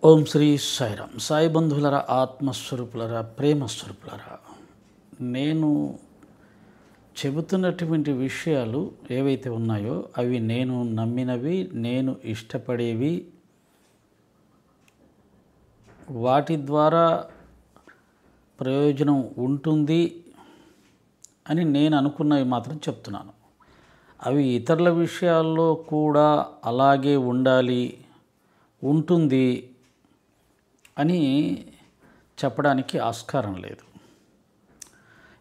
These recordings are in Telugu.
ఓం శ్రీ సాయిరామ్. సాయి బంధువులరా, ఆత్మస్వరూపులరా, ప్రేమస్వరూపులరా, నేను చెబుతున్నటువంటి విషయాలు ఏవైతే ఉన్నాయో అవి నేను నమ్మినవి, నేను ఇష్టపడేవి. వాటి ద్వారా ప్రయోజనం ఉంటుంది అని నేను అనుకున్నవి మాత్రం చెప్తున్నాను. అవి ఇతరుల విషయాల్లో కూడా అలాగే ఉండాలి, ఉంటుంది అని చెప్పడానికి ఆస్కారం లేదు.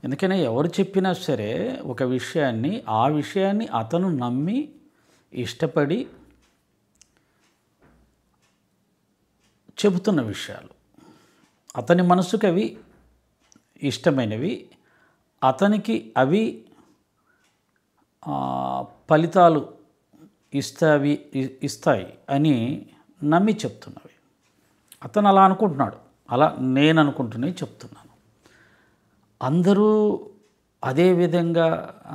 ఎందుకని ఎవరు చెప్పినా సరే ఆ విషయాన్ని అతను నమ్మి ఇష్టపడి చెబుతున్న విషయాలు, అతని మనసుకు అవి ఇష్టమైనవి, అతనికి అవి ఫలితాలు ఇస్తాయి అని నమ్మి చెప్తున్నవి. అతను అలా అనుకుంటున్నాడు, అలా నేను అనుకుంటూనే చెప్తున్నాను. అందరూ అదే విధంగా,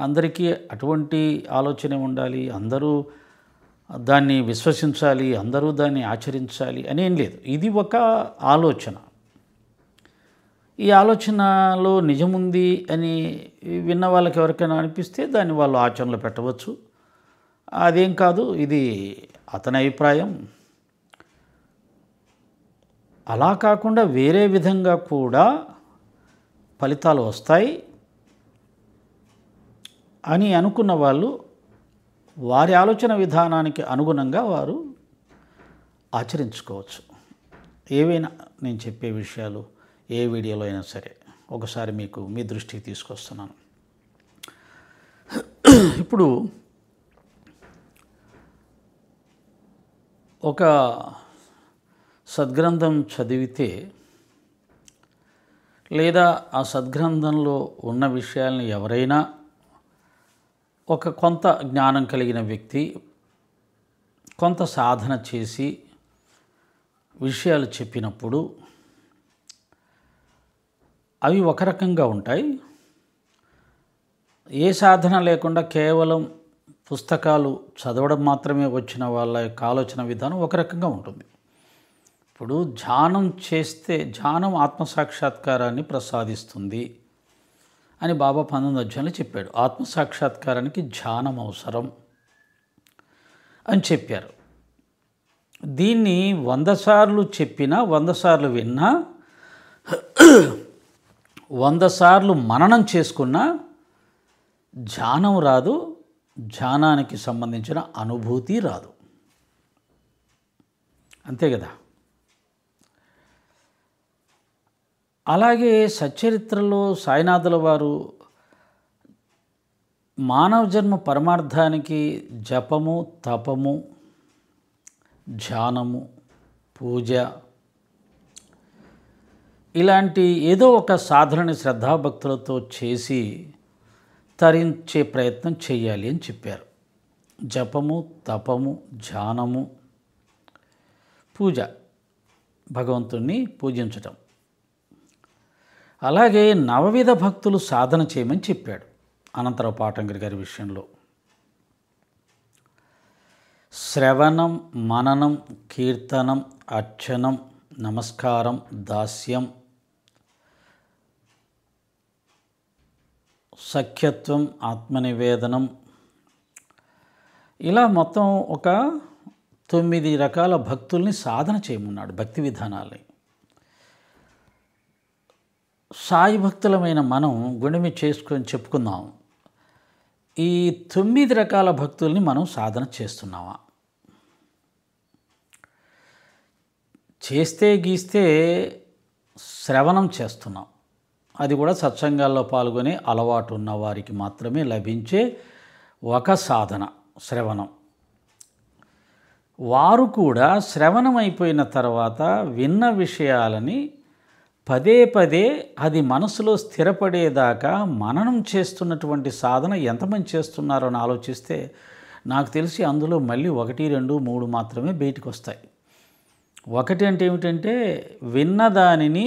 అందరికీ అటువంటి ఆలోచన ఉండాలి, అందరూ దాన్ని విశ్వసించాలి, అందరూ దాన్ని ఆచరించాలి అనేం లేదు. ఇది ఒక ఆలోచన. ఈ ఆలోచనలో నిజముంది అని విన్న వాళ్ళకి ఎవరికైనా అనిపిస్తే దాన్ని వాళ్ళు ఆచరణలో పెట్టవచ్చు. అదేం కాదు, ఇది అతని అభిప్రాయం. అలా కాకుండా వేరే విధంగా కూడా ఫలితాలు వస్తాయి అని అనుకున్న వాళ్ళు వారి ఆలోచన విధానానికి అనుగుణంగా వారు ఆచరించుకోవచ్చు. ఏవైనా నేను చెప్పే విషయాలు ఏ వీడియోలో అయినా సరే ఒకసారి మీ దృష్టికి తీసుకొస్తున్నాను. ఇప్పుడు ఒక సద్గ్రంథం చదివితే లేదా ఆ సద్గ్రంథంలో ఉన్న విషయాలను ఎవరైనా కొంత జ్ఞానం కలిగిన వ్యక్తి కొంత సాధన చేసి విషయాలు చెప్పినప్పుడు అవి ఒక రకంగా ఉంటాయి. ఏ సాధన లేకుండా కేవలం పుస్తకాలు చదవడం మాత్రమే వచ్చిన వాళ్ళ యొక్క ఆలోచన విధానం ఒక రకంగా ఉంటుంది. ఇప్పుడు ధ్యానం చేస్తే ధ్యానం ఆత్మసాక్షాత్కారాన్ని ప్రసాదిస్తుంది అని బాబా 19వ అధ్యాయంలో చెప్పాడు. ఆత్మసాక్షాత్కారానికి ధ్యానం అవసరం అని చెప్పారు. దీన్ని 100 సార్లు చెప్పినా, 100 సార్లు విన్నా, 100 సార్లు మననం చేసుకున్నా ధ్యానం రాదు, ధ్యానానికి సంబంధించిన అనుభూతి రాదు. అంతే కదా. అలాగే సచ్చరిత్రలో సాయినాథుల వారు మానవ జన్మ పరమార్థానికి జపము, తపము, ధ్యానము, పూజ ఇలాంటి ఏదో ఒక సాధనని శ్రద్ధాభక్తులతో చేసి తరించే ప్రయత్నం చేయాలి అని చెప్పారు. జపము, తపము, ధ్యానము, పూజ, భగవంతుణ్ణి పూజించటం. అలాగే నవవిధ భక్తులు సాధన చేయమని చెప్పాడు అనంతరావు పాటంగరి గారి విషయంలో. శ్రవణం, మననం, కీర్తనం, అర్చనం, నమస్కారం, దాస్యం, సఖ్యత్వం, ఆత్మనివేదనం, ఇలా మొత్తం ఒక 9 రకాల భక్తుల్ని సాధన చేయమన్నాడు. భక్తి విధానాల్ని సాయి భక్తులమైన మనం గుణమి చేసుకొని చెప్పుకుందాం. ఈ 9 రకాల భక్తుల్ని మనం సాధన చేస్తున్నామా? చేస్తే గీస్తే శ్రవణం చేస్తున్నాం. అది కూడా సత్సంగాల్లో పాల్గొనే అలవాటు ఉన్న వారికి మాత్రమే లభించే ఒక సాధన శ్రవణం. వారు కూడా శ్రవణం అయిపోయిన తర్వాత విన్న విషయాలని పదే పదే అది మనసులో స్థిరపడేదాకా మననం చేస్తున్నటువంటి సాధన ఎంతమంది చేస్తున్నారో అని ఆలోచిస్తే నాకు తెలిసి అందులో మళ్ళీ 1, 2, 3 మాత్రమే బయటకు వస్తాయి. ఒకటి అంటే ఏమిటంటే విన్నదానిని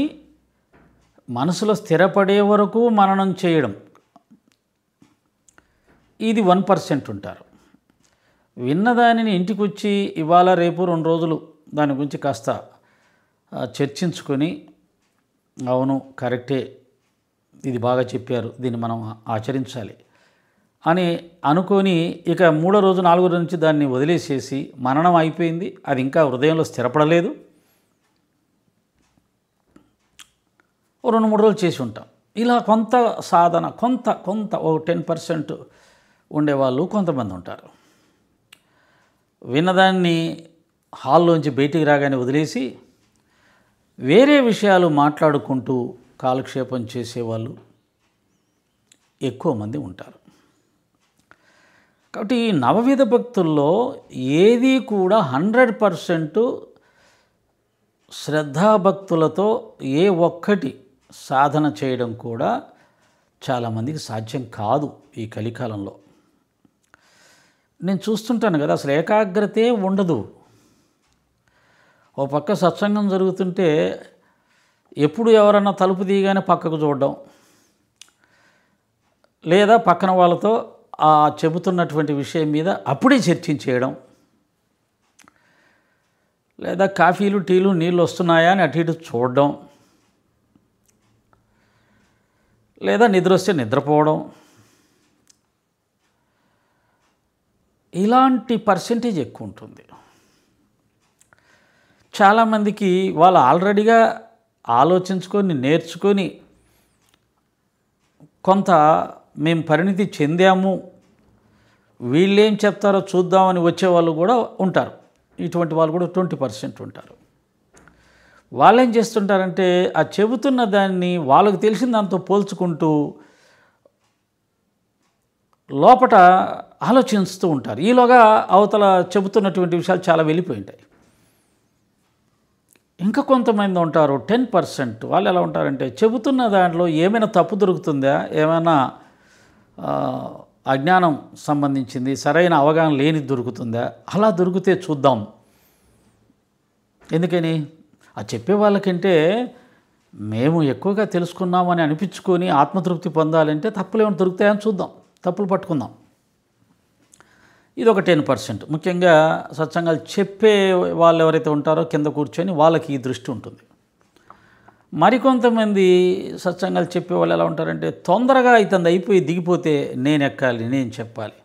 మనసులో స్థిరపడే వరకు మననం చేయడం, ఇది 1% ఉంటారు. విన్నదానిని ఇంటికి వచ్చి ఇవాళ రేపు 2 రోజులు దాని గురించి కాస్త చర్చించుకొని అవును కరెక్టే, ఇది బాగా చెప్పారు, దీన్ని మనం ఆచరించాలి అని అనుకొని ఇక మూడో రోజు నాలుగో రోజు నుంచి దాన్ని వదిలేసేసి మననం అయిపోయింది, అది ఇంకా హృదయంలో స్థిరపడలేదు, ఓ 2-3 రోజులు చేసి ఉంటాం. ఇలా కొంత సాధన కొంత ఓ 10% ఉండేవాళ్ళు కొంతమంది ఉంటారు. విన్నదాన్ని హాల్లోంచి బయటికి రాగానే వదిలేసి వేరే విషయాలు మాట్లాడుకుంటూ కాలక్షేపం చేసేవాళ్ళు ఎక్కువ మంది ఉంటారు. కాబట్టి ఈ నవవిధ భక్తుల్లో ఏది కూడా 100% శ్రద్ధాభక్తులతో ఏ ఒక్కటి సాధన చేయడం కూడా చాలామందికి సాధ్యం కాదు ఈ కలికాలంలో. నేను చూస్తుంటాను కదా, అసలు ఏకాగ్రతే ఉండదు. ఓ పక్క సత్సంగం జరుగుతుంటే ఎప్పుడు ఎవరన్నా తలుపు తీయగానే పక్కకు చూడడం, లేదా పక్కన వాళ్ళతో ఆ చెబుతున్నటువంటి విషయం మీద అప్పుడే చర్చించేయడం, లేదా కాఫీలు టీలు నీళ్ళు వస్తున్నాయా అని అటు ఇటు చూడడం, లేదా నిద్ర వస్తే నిద్రపోవడం, ఇలాంటి పర్సెంటేజ్ ఎక్కువ ఉంటుంది. చాలామందికి వాళ్ళు ఆల్రెడీగా ఆలోచించుకొని నేర్చుకొని కొంత మేము పరిణితి చెందాము, వీళ్ళేం చెప్తారో చూద్దామని వచ్చేవాళ్ళు కూడా ఉంటారు. ఇటువంటి వాళ్ళు కూడా 20% ఉంటారు. వాళ్ళు ఏం చేస్తుంటారంటే ఆ చెబుతున్న దాన్ని వాళ్ళకు తెలిసిన దాంతో పోల్చుకుంటూ లోపట ఆలోచిస్తూ ఉంటారు. ఈలోగా అవతల చెబుతున్నటువంటి విషయాలు చాలా వెళ్ళిపోయి ఉంటాయి. ఇంకా కొంతమంది ఉంటారు 10%. వాళ్ళు ఎలా ఉంటారంటే చెబుతున్న దాంట్లో ఏమైనా తప్పు దొరుకుతుందా, ఏమైనా అజ్ఞానం సంబంధించింది సరైన అవగాహన లేనిది దొరుకుతుందా, అలా దొరికితే చూద్దాం. ఎందుకని ఆ చెప్పే వాళ్ళకంటే మేము ఎక్కువగా తెలుసుకున్నామని అనిపించుకొని ఆత్మతృప్తి పొందాలంటే తప్పులు ఏమైనా దొరుకుతాయని చూద్దాం, తప్పులు పట్టుకుందాం. ఇది ఒక 10%. ముఖ్యంగా సత్సంగాలు చెప్పే వాళ్ళు ఎవరైతే ఉంటారో కింద కూర్చొని వాళ్ళకి ఈ దృష్టి ఉంటుంది. మరికొంతమంది సత్సంగాలు చెప్పేవాళ్ళు ఎలా ఉంటారంటే తొందరగా ఇతంది అయిపోయి దిగిపోతే నేను ఎక్కాలి, నేను చెప్పాలి,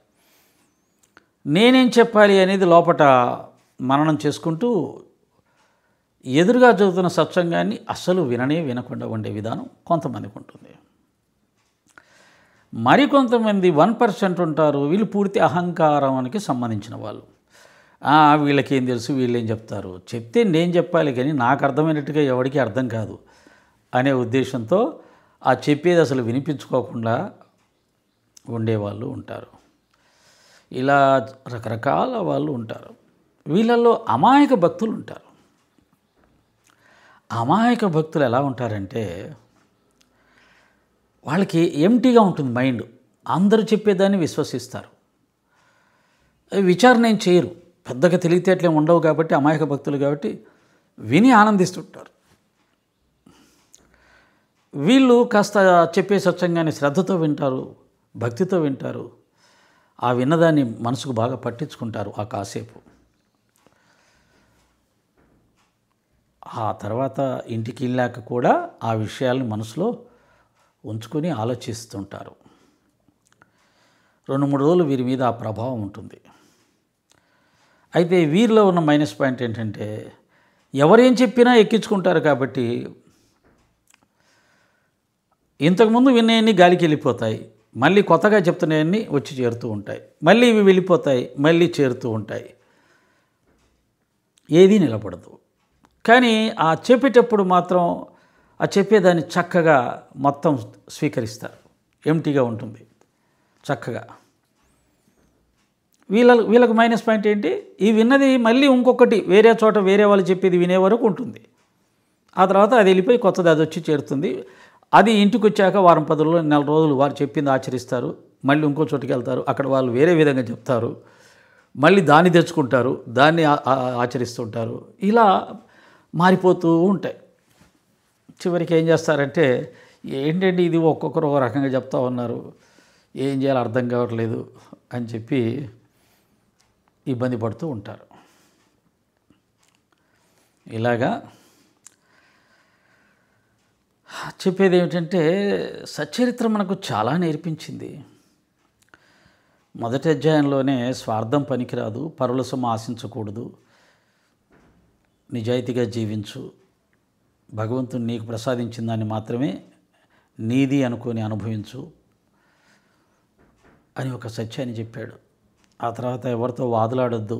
నేనేం చెప్పాలి అనేది లోపట మననం చేసుకుంటూ ఎదురుగా జరుగుతున్న సత్సంగాన్ని అస్సలు వినకుండా ఉండే విధానం కొంతమందికి ఉంటుంది. మరికొంతమంది 1% ఉంటారు. వీళ్ళు పూర్తి అహంకారానికి సంబంధించిన వాళ్ళు. వీళ్ళకేం తెలుసు, వీళ్ళేం చెప్తారు, చెప్తే నేను చెప్పాలి కానీ నాకు అర్థమైనట్టుగా ఎవరికి అర్థం కాదు అనే ఉద్దేశంతో ఆ చెప్పేది అసలు వినిపించుకోకుండా ఉండేవాళ్ళు ఉంటారు. ఇలా రకరకాల వాళ్ళు ఉంటారు. వీళ్ళల్లో అమాయక భక్తులు ఉంటారు. అమాయక భక్తులు ఎలా ఉంటారంటే వాళ్ళకి ఎంటీగా ఉంటుంది మైండ్. అందరూ చెప్పేదాన్ని విశ్వసిస్తారు, విచారణ ఏం చేయరు. పెద్దగా తెలివితేటలేం ఉండవు కాబట్టి అమాయక భక్తులు కాబట్టి విని ఆనందిస్తుంటారు. వీళ్ళు కాస్త చెప్పే సత్సంగాన్ని శ్రద్ధతో వింటారు, భక్తితో వింటారు. ఆ విన్నదాన్ని మనసుకు బాగా పట్టించుకుంటారు ఆ కాసేపు. ఆ తర్వాత ఇంటికి వెళ్ళాక కూడా ఆ విషయాలను మనసులో ఉంచుకొని ఆలోచిస్తుంటారు. 2-3 రోజులు వీరి మీద ఆ ప్రభావం ఉంటుంది. అయితే వీరిలో ఉన్న మైనస్ పాయింట్ ఏంటంటే ఎవరేం చెప్పినా ఎక్కించుకుంటారు కాబట్టి ఇంతకుముందు విన్నయన్నీ గాలికి వెళ్ళిపోతాయి, మళ్ళీ కొత్తగా చెప్తున్నవన్నీ వచ్చి చేరుతూ ఉంటాయి, మళ్ళీ ఇవి వెళ్ళిపోతాయి, మళ్ళీ చేరుతూ ఉంటాయి, ఏదీ నిలబడదు. కానీ ఆ చెప్పేటప్పుడు మాత్రం ఆ చెప్పేదాన్ని చక్కగా మొత్తం స్వీకరిస్తారు. ఎంటీగా ఉంటుంది చక్కగా. వీళ్ళకు మైనస్ పాయింట్ ఏంటి, ఈ విన్నది మళ్ళీ ఇంకొకటి వేరే చోట వేరే వాళ్ళు చెప్పేది వినే వరకు ఉంటుంది. ఆ తర్వాత అది వెళ్ళిపోయి కొత్తది అది వచ్చి చేరుతుంది. అది ఇంటికి వచ్చాక వారం 10 రోజులు 4 రోజులు వారు చెప్పింది ఆచరిస్తారు. మళ్ళీ ఇంకో చోటుకి వెళ్తారు, అక్కడ వాళ్ళు వేరే విధంగా చెప్తారు, మళ్ళీ దాన్ని తెచ్చుకుంటారు, దాన్ని ఆచరిస్తుంటారు. ఇలా మారిపోతూ ఉంటాయి. చివరికి ఏం చేస్తారంటే ఏంటంటే ఇది ఒక్కొక్కరు ఒక రకంగా చెప్తా ఉన్నారు, ఏం చేయాలో అర్థం కావట్లేదు అని చెప్పి ఇబ్బంది పడుతూ ఉంటారు. ఇలాగా చెప్పేది ఏమిటంటే సచ్చరిత్ర మనకు చాలా నేర్పించింది. మొదటి అధ్యాయంలోనే స్వార్థం పనికిరాదు, పరుల సొమ్ము ఆశించకూడదు, నిజాయితీగా జీవించు, భగవంతుడు నీకు ప్రసాదించిన దాన్ని మాత్రమే నీది అనుకొని అనుభవించు అని ఒక సత్యాన్ని చెప్పాడు. ఆ తర్వాత ఎవరితో వాదులాడొద్దు,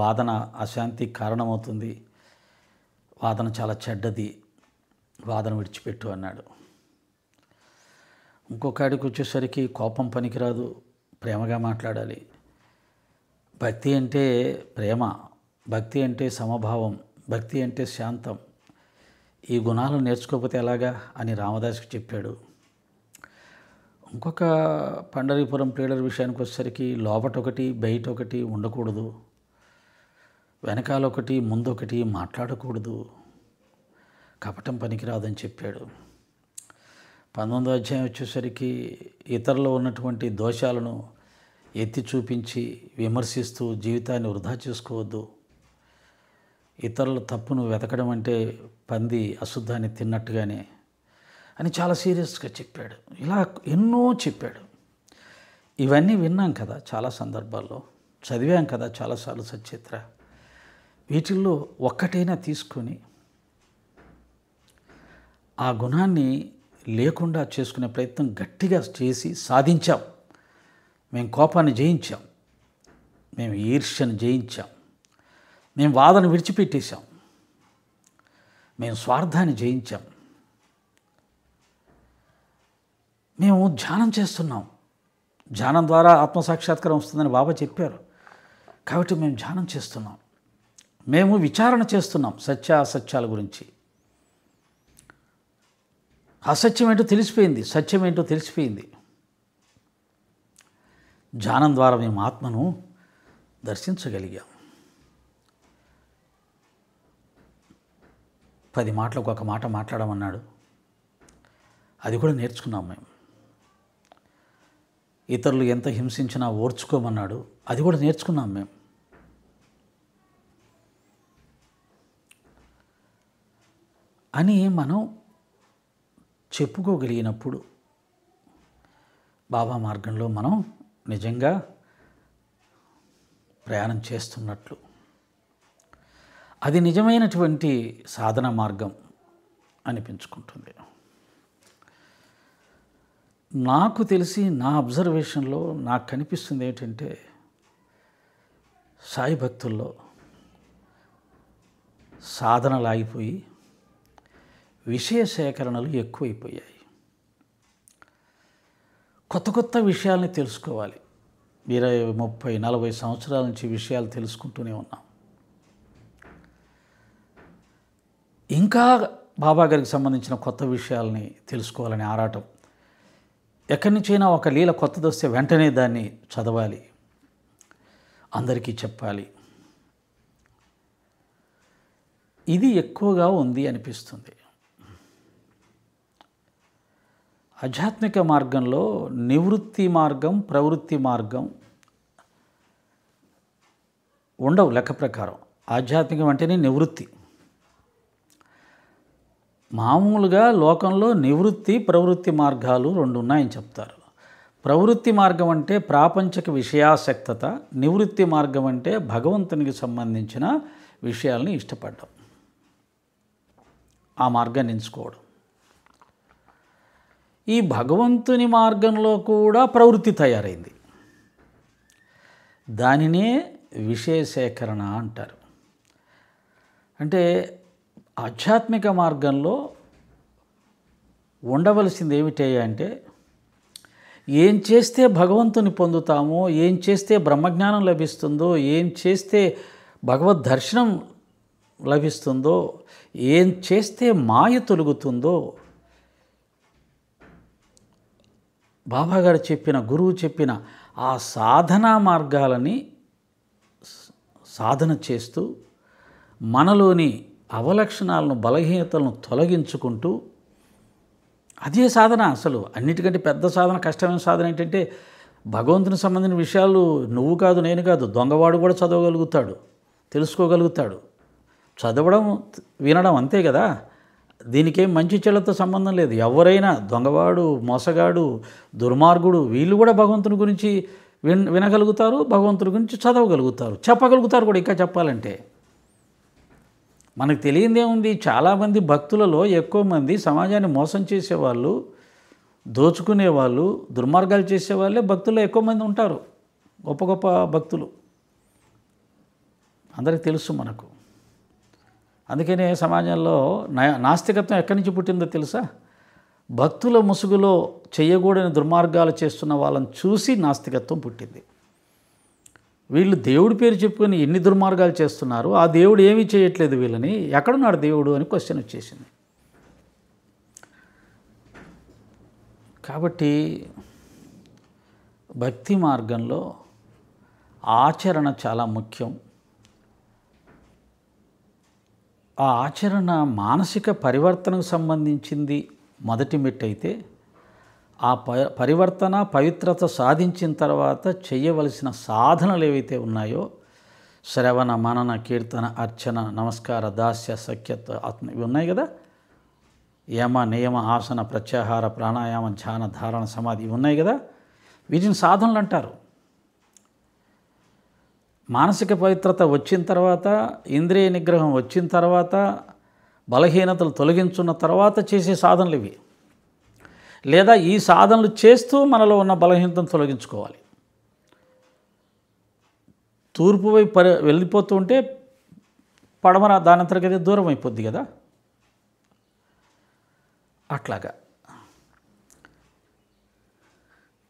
వాదన అశాంతికి కారణమవుతుంది, వాదన చాలా చెడ్డది, వాదన విడిచిపెట్టు అన్నాడు. ఇంకొకడికి వచ్చేసరికి కోపం పనికిరాదు, ప్రేమగా మాట్లాడాలి. భక్తి అంటే ప్రేమ, భక్తి అంటే సమభావం, భక్తి అంటే శాంతం. ఈ గుణాలు నేర్చుకోకపోతే ఎలాగా అని రామదాస్కి చెప్పాడు. ఇంకొక పండరీపురం ప్లేడర్ విషయానికి వచ్చేసరికి లోపటొకటి బయటొకటి ఉండకూడదు, వెనకాలొకటి ముందొకటి మాట్లాడకూడదు, కపటం పనికిరాదని చెప్పాడు. 19వ అధ్యాయం వచ్చేసరికి ఇతరులో ఉన్నటువంటి దోషాలను ఎత్తి చూపించి విమర్శిస్తూ జీవితాన్ని వృధా చేసుకోవద్దు. ఇతరుల తప్పును వెతకడం అంటే పంది అశుద్ధాన్ని తిన్నట్టుగానే అని చాలా సీరియస్గా చెప్పాడు. ఇలా ఎన్నో చెప్పాడు. ఇవన్నీ విన్నాం కదా చాలా సందర్భాల్లో, చదివాం కదా చాలాసార్లు సచ్చరిత్ర. వీటిల్లో ఒక్కటైనా తీసుకొని ఆ గుణాన్ని లేకుండా చేసుకునే ప్రయత్నం గట్టిగా చేసి సాధించాం. మేము కోపాన్ని జయించాం, మేము ఈర్ష్యను జయించాం, మేము వాదన విడిచిపెట్టేశాం, మేము స్వార్థాన్ని జయించాం, మేము ధ్యానం చేస్తున్నాం. ధ్యానం ద్వారా ఆత్మసాక్షాత్కారం వస్తుందని బాబా చెప్పారు. కాబట్టి మేము ధ్యానం చేస్తున్నాం, మేము విచారణ చేస్తున్నాం సత్య అసత్యాల గురించి. అసత్యం ఏంటో తెలిసిపోయింది, సత్యం ఏంటో తెలిసిపోయింది. ధ్యానం ద్వారా మేము ఆత్మను దర్శించగలిగాం. 10 మాటలకు ఒక మాట మాట్లాడమన్నాడు, అది కూడా నేర్చుకున్నాం మేము. ఇతరులు ఎంత హింసించినా ఓర్చుకోమన్నాడు, అది కూడా నేర్చుకున్నాం మేము. అని మనం చెప్పుకోగలిగినప్పుడు బాబా మార్గంలో మనం నిజంగా ప్రయాణం చేస్తున్నట్లు, అది నిజమైనటువంటి సాధన మార్గం అనిపించుకుంటుంది. నాకు తెలిసి నా అబ్జర్వేషన్లో నాకు కనిపిస్తుంది ఏంటంటే సాయి భక్తుల్లో సాధనలు ఆగిపోయి విషయ సేకరణలు ఎక్కువైపోయాయి. కొత్త కొత్త విషయాల్ని తెలుసుకోవాలి. 20, 30, 40 సంవత్సరాల నుంచి విషయాలు తెలుసుకుంటూనే ఉన్నాం. ఇంకా బాబా గారికి సంబంధించిన కొత్త విషయాల్ని తెలుసుకోవాలని ఆరాటం. ఎక్కడి నుంచైనా ఒక లీల కొత్తది వస్తే వెంటనే దాన్ని చదవాలి, అందరికీ చెప్పాలి. ఇది ఎక్కువగా ఉంది అనిపిస్తుంది. ఆధ్యాత్మిక మార్గంలో నివృత్తి మార్గం, ప్రవృత్తి మార్గం ఉండవు లెక్క ప్రకారం. ఆధ్యాత్మికం అంటేనే నివృత్తి. మామూలుగా లోకంలో నివృత్తి, ప్రవృత్తి మార్గాలు 2 ఉన్నాయని చెప్తారు. ప్రవృత్తి మార్గం అంటే ప్రాపంచిక విషయాసక్తత, నివృత్తి మార్గం అంటే భగవంతునికి సంబంధించిన విషయాల్ని ఇష్టపడడం, ఆ మార్గాన్ని ఎంచుకోవడం. ఈ భగవంతుని మార్గంలో కూడా ప్రవృత్తి తయారైంది. దానినే విషయ సేకరణ అంటారు. అంటే ఆధ్యాత్మిక మార్గంలో ఉండవలసింది ఏమిటి అంటే, ఏం చేస్తే భగవంతుని పొందుతామో, ఏం చేస్తే బ్రహ్మజ్ఞానం లభిస్తుందో, ఏం చేస్తే భగవద్ దర్శనం లభిస్తుందో, ఏం చేస్తే మాయ తొలుగుతుందో, బాబాగారు చెప్పిన, గురువు చెప్పిన ఆ సాధనా మార్గాలని సాధన చేస్తూ మనలోని అవలక్షణాలను, బలహీనతలను తొలగించుకుంటూ, అదే సాధన. అసలు అన్నిటికంటే పెద్ద సాధన, కష్టమైన సాధన ఏంటంటే భగవంతునికి సంబంధించిన విషయాలు నువ్వు కాదు, నేను కాదు, దొంగవాడు కూడా చదవగలుగుతాడు, తెలుసుకోగలుగుతాడు. చదవడం, వినడం అంతే కదా. దీనికేం మంచి చెడులతో సంబంధం లేదు. ఎవరైనా దొంగవాడు, మోసగాడు, దుర్మార్గుడు వీళ్ళు కూడా భగవంతుని గురించి వినగలుగుతారు, భగవంతుడి గురించి చదవగలుగుతారు, చెప్పగలుగుతారు కూడా. ఇంకా చెప్పాలంటే మనకు తెలియందేముంది, చాలామంది భక్తులలో ఎక్కువ మంది సమాజాన్ని మోసం చేసేవాళ్ళు, దోచుకునేవాళ్ళు, దుర్మార్గాలు చేసేవాళ్ళే భక్తుల్లో ఎక్కువ మంది ఉంటారు. గొప్ప గొప్ప భక్తులు అందరికీ తెలుసు మనకు. అందుకనే సమాజంలో నాస్తికత్వం ఎక్కడి నుంచి పుట్టిందో తెలుసా? భక్తుల ముసుగులో చేయకూడని దుర్మార్గాలు చేస్తున్న వాళ్ళని చూసి నాస్తికత్వం పుట్టింది. వీళ్ళు దేవుడి పేరు చెప్పుకొని ఎన్ని దుర్మార్గాలు చేస్తున్నారు, ఆ దేవుడు ఏమీ చేయట్లేదు వీళ్ళని, ఎక్కడున్నాడు దేవుడు అని క్వశ్చన్ వచ్చేసింది. కాబట్టి భక్తి మార్గంలో ఆచరణ చాలా ముఖ్యం. ఆ ఆచరణ మానసిక పరివర్తనకు సంబంధించింది మొదటి మెట్టు అయితే, ఆ పరివర్తన పవిత్రత సాధించిన తర్వాత చేయవలసిన సాధనలు ఏవైతే ఉన్నాయో, శ్రవణ, మనన, కీర్తన, అర్చన, నమస్కార, దాస్య, సఖ్యత్వ, ఆత్మ, ఇవి ఉన్నాయి కదా. యమ, నియమ, ఆసన, ప్రత్యాహార, ప్రాణాయామ, ధ్యాన, ధారణ, సమాధి, ఇవి ఉన్నాయి కదా. వీటిని సాధనలు అంటారు. మానసిక పవిత్రత వచ్చిన తర్వాత, ఇంద్రియ నిగ్రహం వచ్చిన తర్వాత, బలహీనతలు తొలగించున్న తర్వాత చేసే సాధనలు ఇవి. లేదా ఈ సాధనలు చేస్తూ మనలో ఉన్న బలహీనతను తొలగించుకోవాలి. తూర్పు వైపు వెళ్ళిపోతూ ఉంటే పడమర దానంతరకైతే దూరం అయిపోద్ది కదా. అట్లాగా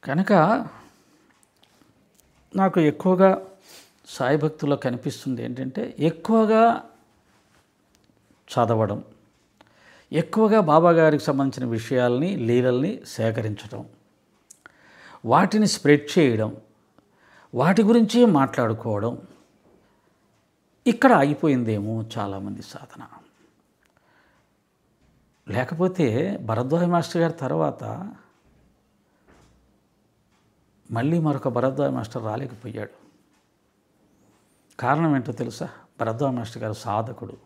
కనుక నాకు ఎక్కువగా సాయి భక్తుల్లో కనిపిస్తుంది ఏంటంటే, ఎక్కువగా చదవడం, ఎక్కువగా బాబాగారికి సంబంధించిన విషయాల్ని, లీలల్ని సేకరించడం, వాటిని స్ప్రెడ్ చేయడం, వాటి గురించి మాట్లాడుకోవడం. ఇక్కడ ఆగిపోయిందేమో చాలామంది సాధన. లేకపోతే భరద్వాజ మాస్టర్ గారి తర్వాత మళ్ళీ మరొక భరద్వాజ మాస్టర్ రాలేకపోయాడు. కారణం ఏంటో తెలుసా? భరద్వాజ మాస్టర్ గారు సాధకుడు.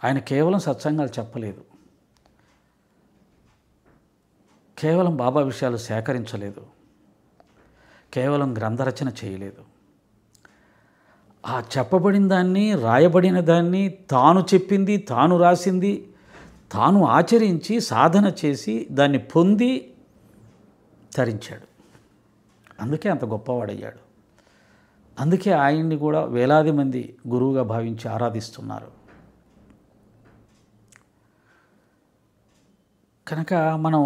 ఆయన కేవలం సత్సంగాలు చెప్పలేదు, కేవలం బాబా విషయాలు సేకరించలేదు, కేవలం గ్రంథరచన చేయలేదు. ఆ చెప్పబడిన దాన్ని, రాయబడిన దాన్ని, తాను చెప్పింది, తాను రాసింది, తాను ఆచరించి సాధన చేసి దాన్ని పొంది తరించాడు. అందుకే అంత గొప్పవాడయ్యాడు. అందుకే ఆయన్ని కూడా వేలాది మంది గురువుగా భావించి ఆరాధిస్తున్నారు. కనుక మనం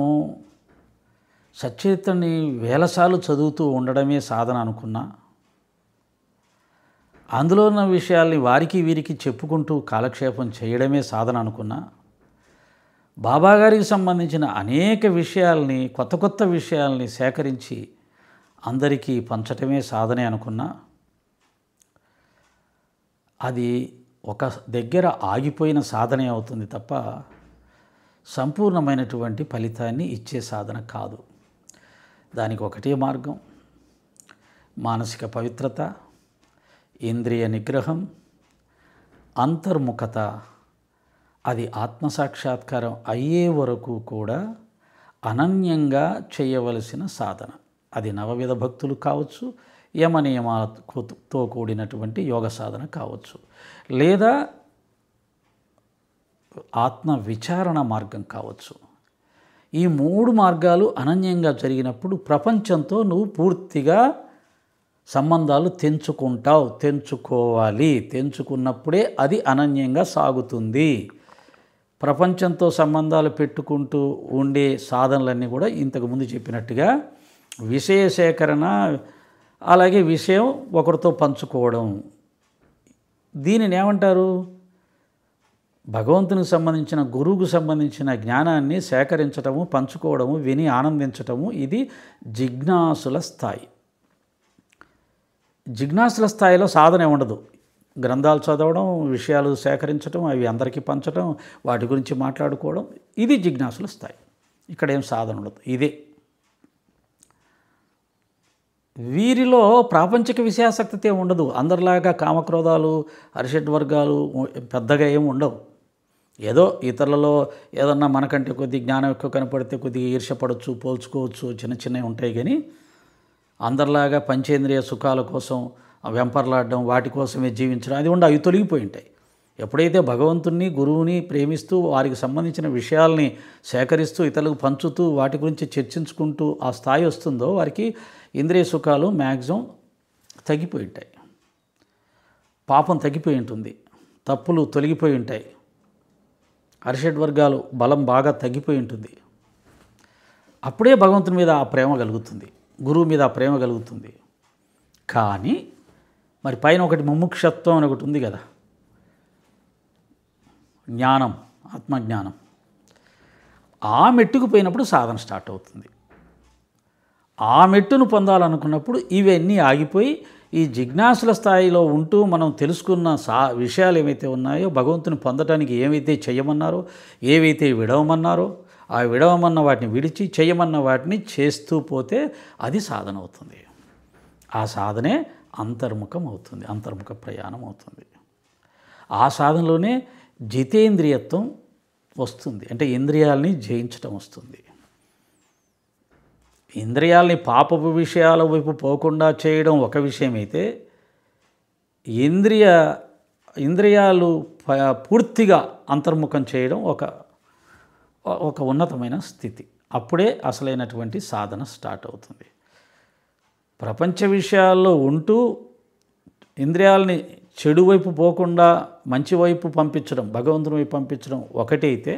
సచరిత్రని వేలసార్లు చదువుతూ ఉండడమే సాధన అనుకున్నా, అందులో ఉన్న విషయాల్ని వారికి వీరికి చెప్పుకుంటూ కాలక్షేపం చేయడమే సాధన అనుకున్నా, బాబాగారికి సంబంధించిన అనేక విషయాల్ని, కొత్త కొత్త విషయాల్ని సేకరించి అందరికీ పంచటమే సాధనే అనుకున్నా, అది ఒక దగ్గర ఆగిపోయిన సాధనే అవుతుంది తప్ప సంపూర్ణమైనటువంటి ఫలితాన్ని ఇచ్చే సాధన కాదు. దానికి ఒకటే మార్గం, మానసిక పవిత్రత, ఇంద్రియ నిగ్రహం, అంతర్ముఖత. అది ఆత్మసాక్షాత్కారం అయ్యే వరకు కూడా అనన్యంగా చేయవలసిన సాధన. అది నవవిధ భక్తులు కావచ్చు, యమనియమాలతో కూడినటువంటి యోగ సాధన కావచ్చు, లేదా ఆత్మ విచారణ మార్గం కావచ్చు. ఈ మూడు మార్గాలు అనన్యంగా జరిగినప్పుడు ప్రపంచంతో నువ్వు పూర్తిగా సంబంధాలు తెంచుకోవాలి. తెంచుకున్నప్పుడే అది అనన్యంగా సాగుతుంది. ప్రపంచంతో సంబంధాలు పెట్టుకుంటూ ఉండే సాధనలన్నీ కూడా ఇంతకుముందు చెప్పినట్టుగా విషయ సేకరణ, అలాగే విషయం ఒకరితో పంచుకోవడం. దీనిని ఏమంటారు? భగవంతునికి సంబంధించిన, గురువుకు సంబంధించిన జ్ఞానాన్ని సేకరించటము, పంచుకోవడము, విని ఆనందించటము. ఇది జిజ్ఞాసుల స్థాయి. జిజ్ఞాసుల స్థాయిలో సాధన ఉండదు. గ్రంథాలు చదవడం, విషయాలు సేకరించడం, అవి అందరికీ పంచడం, వాటి గురించి మాట్లాడుకోవడం, ఇది జిజ్ఞాసుల స్థాయి. ఇక్కడ ఏం సాధన ఉండదు. ఇదే వీరిలో ప్రాపంచిక విషయాసక్తి ఉండదు. అందరిలాగా కామక్రోధాలు, అరిషడ్ వర్గాలు పెద్దగా ఏమి ఉండవు. ఏదో ఇతరులలో ఏదన్నా మనకంటే కొద్ది జ్ఞానం ఎక్కువ కనపడితే కొద్దిగా ఈర్ష్యపడవచ్చు, పోల్చుకోవచ్చు, చిన్న చిన్నవి ఉంటాయి. కానీ అందరిలాగా పంచేంద్రియ సుఖాల కోసం వెంపర్లాడడం, వాటి కోసమే జీవించడం అది అవి తొలగిపోయి ఉంటాయి. ఎప్పుడైతే భగవంతుణ్ణి, గురువుని ప్రేమిస్తూ వారికి సంబంధించిన విషయాల్ని సేకరిస్తూ ఇతరులకు పంచుతూ వాటి గురించి చర్చించుకుంటూ ఆ స్థాయి వస్తుందో వారికి ఇంద్రియ సుఖాలు మ్యాక్సిమం తగ్గిపోయి ఉంటాయి. పాపం తగ్గిపోయి ఉంటుంది, తప్పులు తొలగిపోయి ఉంటాయి, అరిషడ్వర్గాలు బలం బాగా తగ్గిపోయి ఉంటుంది. అప్పుడే భగవంతుని మీద ఆ ప్రేమ కలుగుతుంది, గురువు మీద ఆ ప్రేమ కలుగుతుంది. కానీ మరి పైన ఒకటి ముముక్షత్వం అని ఒకటి ఉంది కదా, జ్ఞానం, ఆత్మజ్ఞానం. ఆ మెట్టుకు పోయినప్పుడు సాధన స్టార్ట్ అవుతుంది. ఆ మెట్టును పొందాలనుకున్నప్పుడు ఇవన్నీ ఆగిపోయి ఈ జిజ్ఞాసుల స్థాయిలో ఉంటూ మనం తెలుసుకున్న విషయాలు ఏవైతే ఉన్నాయో, భగవంతుని పొందడానికి ఏవైతే చేయమన్నారో, ఏవైతే విడవమన్నారో ఆ విడవమన్న వాటిని విడిచి చేయమన్న వాటిని చేస్తూ పోతే అది సాధన అవుతుంది. ఆ సాధనే అంతర్ముఖం అవుతుంది, అంతర్ముఖ ప్రయాణం అవుతుంది. ఆ సాధనలోనే జితేంద్రియత్వం వస్తుంది, అంటే ఇంద్రియాలని జయించటం వస్తుంది. ఇంద్రియాలని పాపపు విషయాల వైపు పోకుండా చేయడం ఒక విషయమైతే, ఇంద్రియాలు పూర్తిగా అంతర్ముఖం చేయడం ఒక ఉన్నతమైన స్థితి. అప్పుడే అసలైనటువంటి సాధన స్టార్ట్ అవుతుంది. ప్రపంచ విషయాల్లో ఉంటూ ఇంద్రియాలని చెడు వైపు పోకుండా మంచి వైపు పంపించడం, భగవంతుని వైపు పంపించడం ఒకటైతే,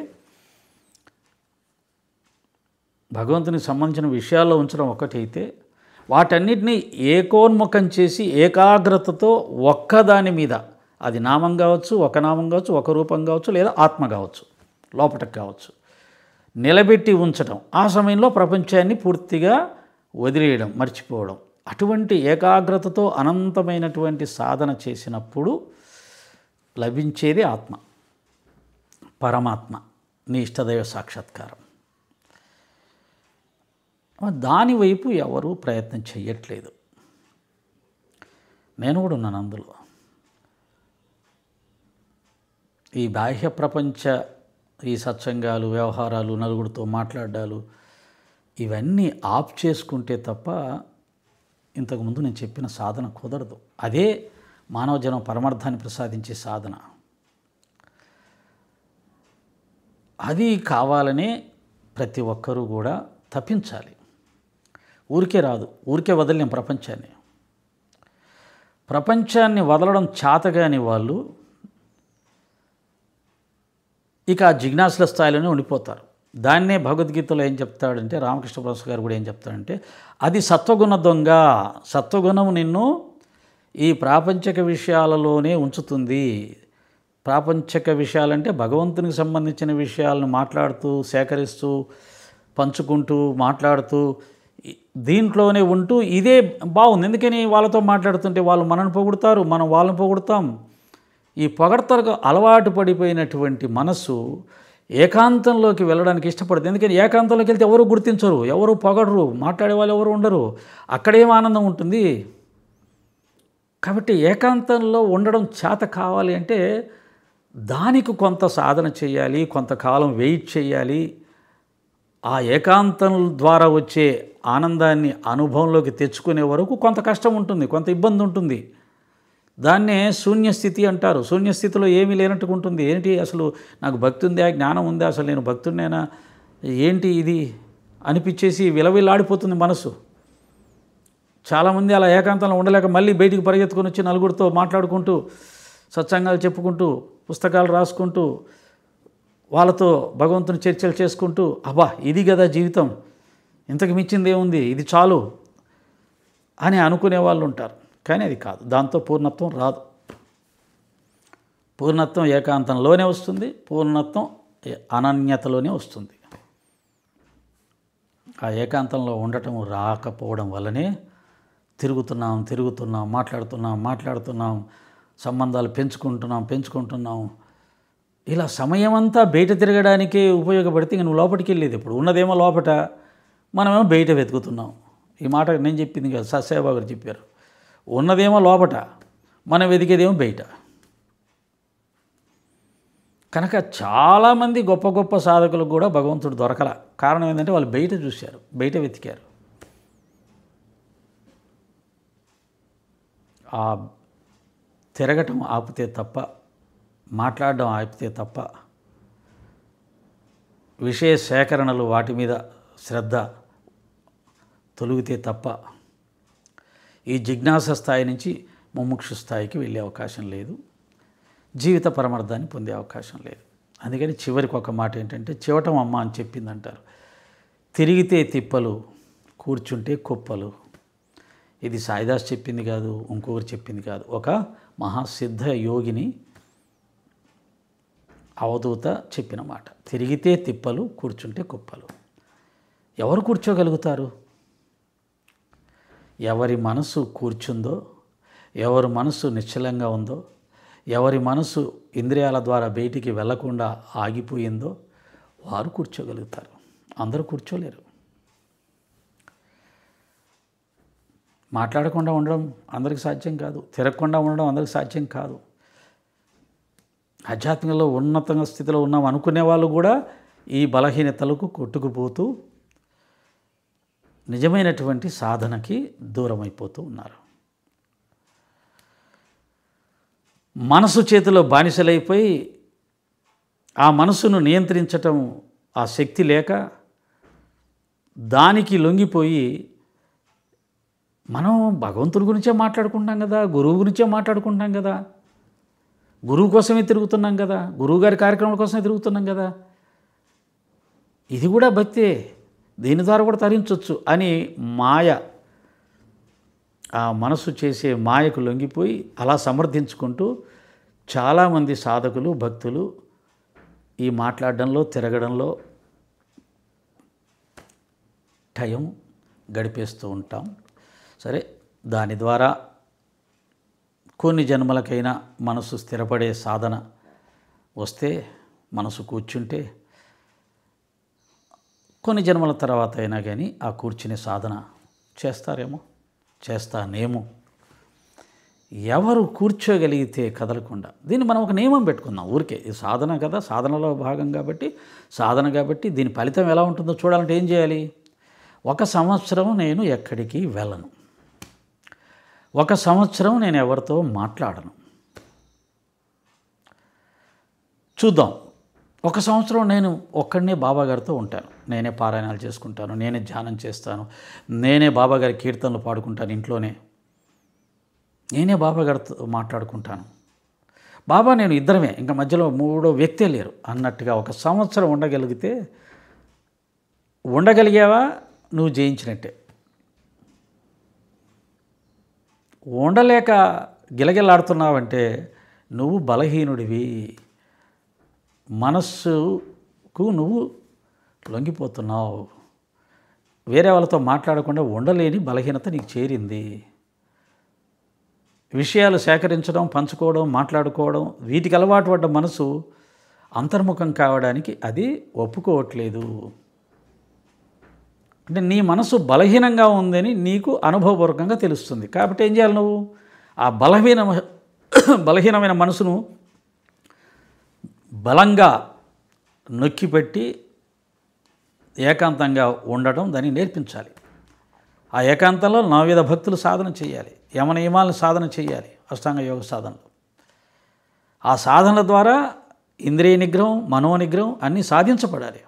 భగవంతునికి సంబంధించిన విషయాల్లో ఉంచడం ఒకటైతే, వాటన్నిటినీ ఏకోన్ముఖం చేసి ఏకాగ్రతతో ఒక్కదాని మీద, అది నామం కావచ్చు, ఒక నామం కావచ్చు, ఒక రూపం కావచ్చు, లేదా ఆత్మ కావచ్చు, లోపటకు కావచ్చు, నిలబెట్టి ఉంచడం. ఆ సమయంలో ప్రపంచాన్ని పూర్తిగా వదిలేయడం, మర్చిపోవడం. అటువంటి ఏకాగ్రతతో అనంతమైనటువంటి సాధన చేసినప్పుడు లభించేది ఆత్మ, పరమాత్మ, నీ ఇష్టదైవ సాక్షాత్కారం. దానివైపు ఎవరూ ప్రయత్నం చేయట్లేదు. నేను కూడా ఉన్నాను అందులో. ఈ బాహ్య ప్రపంచ ఈ సత్సంగాలు, వ్యవహారాలు, నలుగురితో మాట్లాడాలు ఇవన్నీ ఆఫ్ చేసుకుంటే తప్ప ఇంతకుముందు నేను చెప్పిన సాధన కుదరదు. అదే మానవ జనం పరమార్థాన్ని ప్రసాదించే సాధన. అది కావాలనే ప్రతి ఒక్కరూ కూడా తప్పించాలి. ఊరికే రాదు, ఊరికే వదలలేం ప్రపంచాన్ని. ప్రపంచాన్ని వదలడం చేతగాని వాళ్ళు ఇక ఆ జిజ్ఞాసుల స్థాయిలోనే ఉండిపోతారు. దాన్నే భగవద్గీతలో ఏం చెప్తాడంటే, రామకృష్ణ పరమహంస గారు కూడా ఏం చెప్తాడంటే, అది సత్వగుణ దొంగ, సత్వగుణం నిన్ను ఈ ప్రాపంచిక విషయాలలోనే ఉంచుతుంది. ప్రాపంచిక విషయాలంటే భగవంతునికి సంబంధించిన విషయాలను మాట్లాడుతూ, సేకరిస్తూ, పంచుకుంటూ, మాట్లాడుతూ, దీంట్లోనే ఉంటూ ఇదే బాగుంది. ఎందుకని వాళ్ళతో మాట్లాడుతుంటే వాళ్ళు మనల్ని పొగుడుతారు, మనం వాళ్ళని పొగుడుతాం. ఈ పొగడతలకు అలవాటు పడిపోయినటువంటి మనస్సు ఏకాంతంలోకి వెళ్ళడానికి ఇష్టపడుతుంది. ఎందుకని ఏకాంతంలోకి వెళ్తే ఎవరు గుర్తించరు, ఎవరు పొగడరు, మాట్లాడే వాళ్ళు ఎవరు ఉండరు, అక్కడేం ఆనందం ఉంటుంది. కాబట్టి ఏకాంతంలో ఉండడం చేత కావాలి అంటే దానికి కొంత సాధన చేయాలి, కొంతకాలం వెయిట్ చేయాలి. ఆ ఏకాంతం ద్వారా వచ్చే ఆనందాన్ని అనుభవంలోకి తెచ్చుకునే వరకు కొంత కష్టం ఉంటుంది, కొంత ఇబ్బంది ఉంటుంది. దాన్నే శూన్యస్థితి అంటారు. శూన్యస్థితిలో ఏమీ లేనట్టుగా ఉంటుంది. ఏంటి అసలు నాకు భక్తి ఉందా, జ్ఞానం ఉందా, అసలు నేను భక్తుడినేనా, ఏంటి ఇది అనిపించేసి విలవిల్లాడిపోతుంది మనసు. చాలామంది అలా ఏకాంతంలో ఉండలేక మళ్ళీ బయటికి పరిగెత్తుకొని వచ్చి నలుగురితో మాట్లాడుకుంటూ, సత్సంగాలు చెప్పుకుంటూ, పుస్తకాలు రాసుకుంటూ, వాళ్ళతో భగవంతుని చర్చలు చేసుకుంటూ, అబ్బా ఇది కదా జీవితం, ఇంతకు మించింది ఏముంది, ఇది చాలు అని అనుకునే వాళ్ళు ఉంటారు. కానీ అది కాదు, దాంతో పూర్ణత్వం రాదు. పూర్ణత్వం ఏకాంతంలోనే వస్తుంది, పూర్ణత్వం అనన్యతలోనే వస్తుంది. ఆ ఏకాంతంలో ఉండటం రాకపోవడం వల్లనే తిరుగుతున్నాం, మాట్లాడుతున్నాం, సంబంధాలు పెంచుకుంటున్నాం. ఇలా సమయమంతా బయట తిరగడానికే ఉపయోగపడితే ఇంక నువ్వు లోపలికి వెళ్ళేది ఇప్పుడు. ఉన్నదేమో లోపట, మనమేమో బయట వెతుకుతున్నాం. ఈ మాట నేను చెప్పింది కదా, సత్యసాయిబాబా గారు చెప్పారు. ఉన్నదేమో లోపట, మనం వెతికేదేమో బయట. కనుక చాలామంది గొప్ప గొప్ప సాధకులకు కూడా భగవంతుడు దొరకల. కారణం ఏంటంటే వాళ్ళు బయట చూశారు, బయట వెతికారు. ఆ తిరగటం ఆపితే తప్ప, మాట్లాడడం ఆపితే తప్ప, విషయ సేకరణలు వాటి మీద శ్రద్ధ తొలగితే తప్ప ఈ జిజ్ఞాస స్థాయి నుంచి ముముక్షు స్థాయికి వెళ్ళే అవకాశం లేదు, జీవిత పరమార్థాన్ని పొందే అవకాశం లేదు. అందుకని చివరికి ఒక మాట ఏంటంటే, చివటం అమ్మ అని చెప్పిందంటారు, తిరిగితే తిప్పలు, కూర్చుంటే కుప్పలు. ఇది సాయిదాస్ చెప్పింది కాదు, ఇంకొకరు చెప్పింది కాదు, ఒక మహాసిద్ధ యోగిని అవధూత చెప్పిన మాట. తిరిగితే తిప్పలు, కూర్చుంటే కుప్పలు. ఎవరు కూర్చోగలుగుతారు? ఎవరి మనసు కూర్చుందో, ఎవరి మనసు నిశ్చలంగా ఉందో, ఎవరి మనసు ఇంద్రియాల ద్వారా బయటికి వెళ్లకుండా ఆగిపోయిందో వారు కూర్చోగలుగుతారు. అందరూ కూర్చోలేరు. మాట్లాడకుండా ఉండడం అందరికి సాధ్యం కాదు, తిరగకుండా ఉండడం అందరికి సాధ్యం కాదు. ఆధ్యాత్మికంలో ఉన్నత స్థితిలో ఉన్నాం అనుకునే వాళ్ళు కూడా ఈ బలహీనతలకు కొట్టుకుపోతూ నిజమైనటువంటి సాధనకి దూరమైపోతూ ఉన్నారు. మనసు చేతిలో బానిసలైపోయి ఆ మనసును నియంత్రించటం ఆ శక్తి లేక దానికి లొంగిపోయి మనం భగవంతుడి గురించే మాట్లాడుకుంటాం కదా, గురువు గురించే మాట్లాడుకుంటాం కదా, గురువు కోసమే తిరుగుతున్నాం కదా, గురువుగారి కార్యక్రమాల కోసమే తిరుగుతున్నాం కదా, ఇది కూడా భక్తే, దీని ద్వారా కూడా తరించవచ్చు అని మాయ, ఆ మనసు చేసే మాయకు లొంగిపోయి అలా సమర్థించుకుంటూ చాలామంది సాధకులు భక్తులు ఈ మాట్లాడడంలో తిరగడంలో టైం గడిపేస్తూ ఉంటాం. సరే, దాని ద్వారా కొన్ని జన్మలకైనా మనసు స్థిరపడే సాధన వస్తే, మనసు కూర్చుంటే కొన్ని జన్మల తర్వాత అయినా కానీ ఆ కూర్చునే సాధన చేస్తారేమో, చేస్తానేమో. ఎవరు కూర్చోగలిగితే కదలకుండా, దీన్ని మనం ఒక నియమం పెట్టుకుందాం. ఊరికే ఇది సాధన కదా, సాధనలో భాగం కాబట్టి, సాధన కాబట్టి దీని ఫలితం ఎలా ఉంటుందో చూడాలంటే ఏం చేయాలి? 1 సంవత్సరం నేను ఎక్కడికి వెళ్ళను, 1 సంవత్సరం నేను ఎవరితో మాట్లాడను. చూద్దాం, 1 సంవత్సరం నేను ఒక్కడనే బాబాగారితో ఉంటాను, నేనే పారాయణాలు చేసుకుంటాను, నేనే ధ్యానం చేస్తాను, నేనే బాబాగారి కీర్తనలు పాడుకుంటాను ఇంట్లోనే, నేనే బాబాగారితో మాట్లాడుకుంటాను. బాబా నేను ఇద్దరమే, ఇంకా మధ్యలో మూడో వ్యక్తే లేరు అన్నట్టుగా 1 సంవత్సరం ఉండగలిగితే, ఉండగలిగావా నువ్వు జయించినట్టే. ఉండలేక గిలగిలాడుతున్నావంటే నువ్వు బలహీనుడివి, మనస్సుకు నువ్వు లొంగిపోతున్నావు, వేరే వాళ్ళతో మాట్లాడకుండా ఉండలేని బలహీనత నీకు చేరింది. విషయాలు సేకరించడం, పంచుకోవడం, మాట్లాడుకోవడం, వీటికి అలవాటు పడ్డ మనసు అంతర్ముఖం కావడానికి అది ఒప్పుకోవట్లేదు. అంటే నీ మనసు బలహీనంగా ఉందని నీకు అనుభవపూర్వకంగా తెలుస్తుంది. కాబట్టి ఏం చేయాలి? నువ్వు ఆ బలహీనమైన మనసును బలంగా నొక్కిపెట్టి ఏకాంతంగా ఉండడం, దాన్ని నేర్పించాలి. ఆ ఏకాంతంలో 9 భక్తులు సాధన చేయాలి, యమ నియమాలను సాధన చేయాలి, అష్టాంగ యోగ సాధనలు. ఆ సాధనల ద్వారా ఇంద్రియ నిగ్రహం, మనోనిగ్రహం అన్నీ సాధించబడాలి.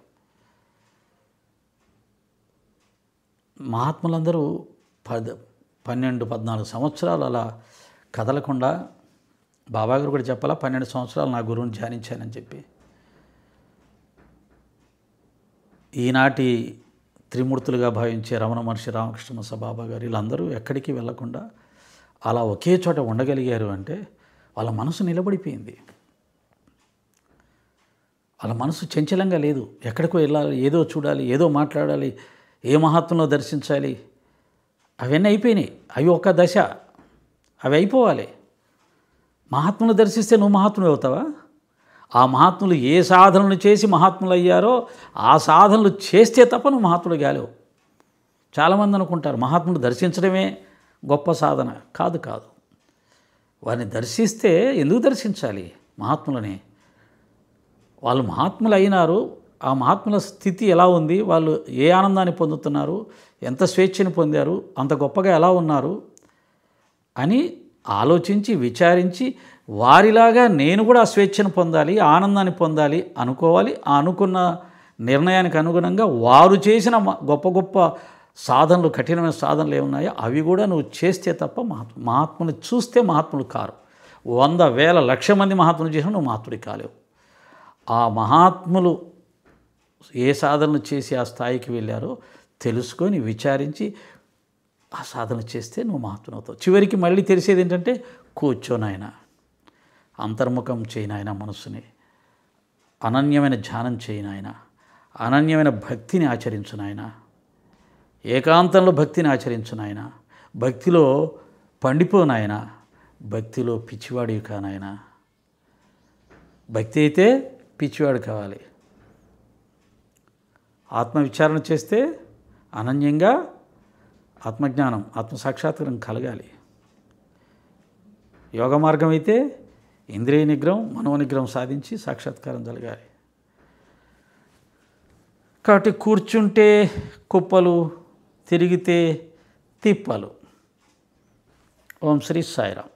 మహాత్ములందరూ 12-14 సంవత్సరాలు అలా కదలకుండా, బాబాగారు కూడా చెప్పాలా, 12 సంవత్సరాలు నా గురువుని ధ్యానించానని చెప్పి. ఈనాటి త్రిమూర్తులుగా భావించే రమణ మహర్షి, రామకృష్ణ మహర్షి, బాబాగారు వీళ్ళందరూ ఎక్కడికి వెళ్లకుండా అలా ఒకే చోట ఉండగలిగారు అంటే వాళ్ళ మనసు నిలబడిపోయింది. వాళ్ళ మనసు చంచలంగా లేదు, ఎక్కడికో వెళ్ళాలి, ఏదో చూడాలి, ఏదో మాట్లాడాలి, ఏ మహాత్ములో దర్శించాలి, అవన్నీ అయిపోయినాయి. అవి ఒక దశ, అవి అయిపోవాలి. మహాత్ములు దర్శిస్తే నువ్వు మహాత్ముడు అవుతావా? ఆ మహాత్ములు ఏ సాధనలు చేసి మహాత్ములు అయ్యారో ఆ సాధనలు చేస్తే తప్ప నువ్వు మహాత్ముడు కాలేవు. చాలామంది అనుకుంటారు మహాత్ముడు దర్శించడమే గొప్ప సాధన. కాదు, కాదు. వారిని దర్శిస్తే ఎందుకు దర్శించాలి? మహాత్ములని వాళ్ళు మహాత్ములు అయినారు. ఆ మహాత్ముల స్థితి ఎలా ఉంది, వాళ్ళు ఏ ఆనందాన్ని పొందుతున్నారు, ఎంత స్వేచ్ఛను పొందారు, అంత గొప్పగా ఎలా ఉన్నారు అని ఆలోచించి విచారించి వారిలాగా నేను కూడా ఆ స్వేచ్ఛను పొందాలి, ఆనందాన్ని పొందాలి అనుకోవాలి. ఆ అనుకున్న నిర్ణయానికి అనుగుణంగా వారు చేసిన గొప్ప గొప్ప సాధనలు, కఠినమైన సాధనలు ఏమున్నాయో అవి కూడా నువ్వు చేస్తే తప్ప మహాత్ముని చూస్తే మహాత్ములు కారు. 100, 1000, 1,00,000 మంది మహాత్ములు చేసినా నువ్వు మహాత్ముడి కాలేవు. ఆ మహాత్ములు ఏ సాధనలు చేసి ఆ స్థాయికి వెళ్ళారో తెలుసుకొని విచారించి ఆ సాధన చేస్తే నువ్వు మహాత్మునవుతావు. చివరికి మళ్ళీ తెలిసేది ఏంటంటే కూర్చోనాయన, అంతర్ముఖం చేయనాయన, మనస్సుని అనన్యమైన ధ్యానం చేయనాయన, అనన్యమైన భక్తిని ఆచరించునాయన, ఏకాంతంలో భక్తిని ఆచరించునాయన, భక్తిలో పండిపోనాయన, భక్తిలో పిచ్చివాడివి కానాయన. భక్తి అయితే పిచ్చివాడు కావాలి. ఆత్మవిచారణ చేస్తే అనన్యంగా ఆత్మజ్ఞానం, ఆత్మసాక్షాత్కారం కలగాలి. యోగ మార్గం అయితే ఇంద్రియ నిగ్రహం, మనోనిగ్రహం సాధించి సాక్షాత్కారం జరగాలి. కాబట్టి కూర్చుంటే కుప్పలు, తిరిగితే తిప్పలు. ఓం శ్రీ సాయిరామ్.